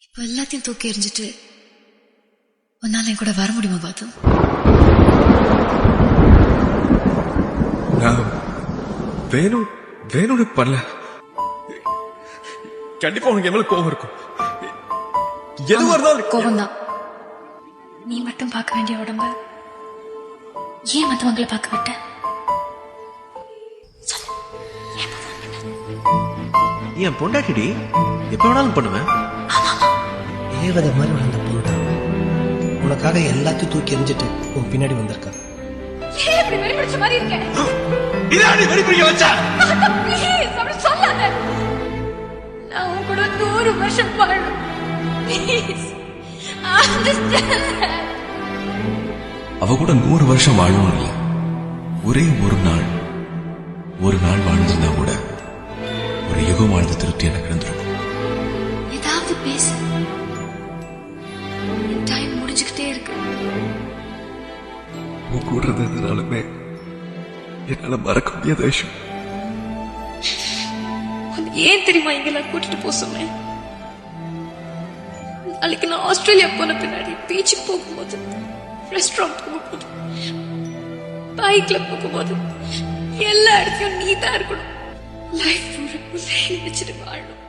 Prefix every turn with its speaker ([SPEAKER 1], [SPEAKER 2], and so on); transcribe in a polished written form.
[SPEAKER 1] இப்ப எல்லாத்தையும் தூக்கி எறிஞ்சிட்டு உன்னால என் கூட வர முடியுமா பாத்து?
[SPEAKER 2] நான் வேணும்னு பண்ணல. கண்டிப்பா உனக்கு எவ்வளவு கோபம் இருக்கும். எதுவா இருந்தாலும்
[SPEAKER 1] கோபம் தான். நீ மட்டும் பார்க்க வேண்டிய உடம்ப ஏன் மத்தவங்களை பார்க்க விட்ட?
[SPEAKER 3] என் பொண்டாட்டிடி எப்ப வேணாலும் பண்ணுவேன்.
[SPEAKER 4] ஏவத மாதிரி வளர்ந்த பொண்ணு உனக்காக எல்லாத்தையும் தூக்கி எறிஞ்சிட்டு உன் பின்னாடி வந்திருக்கா.
[SPEAKER 1] நான் உன் கூட 100 வருஷம் வாழணும்.
[SPEAKER 5] அவ கூட 100 வருஷம் வாழணும் இல்ல, ஒரே ஒரு நாள் வாழ்ந்திருந்தா கூட ஒரு யுகம் வாழ்ந்த திருப்தி எனக்கு இருந்திருக்கும்.
[SPEAKER 1] ஏதாவது பேசு. டைம் முடிஞ்சுக்கிட்டே இருக்கு.
[SPEAKER 2] உன் கூட இருந்ததுனாலுமே என்னால மறக்க முடியாத விஷயம்.
[SPEAKER 1] ஏன் தெரியுமா இங்கெல்லாம் கூட்டிட்டு போக சொன்னேன்? நாளைக்கு நான் ஆஸ்திரேலியா போன பின்னாடி பீச்சுக்கு போகும்போது, ரெஸ்டாரண்ட் போகும்போது, பைக்ல போகும்போது எல்லா இடத்தையும் நீ தான் இருக்கணும். லைஃப் நினைச்சிட்டு வாழணும்.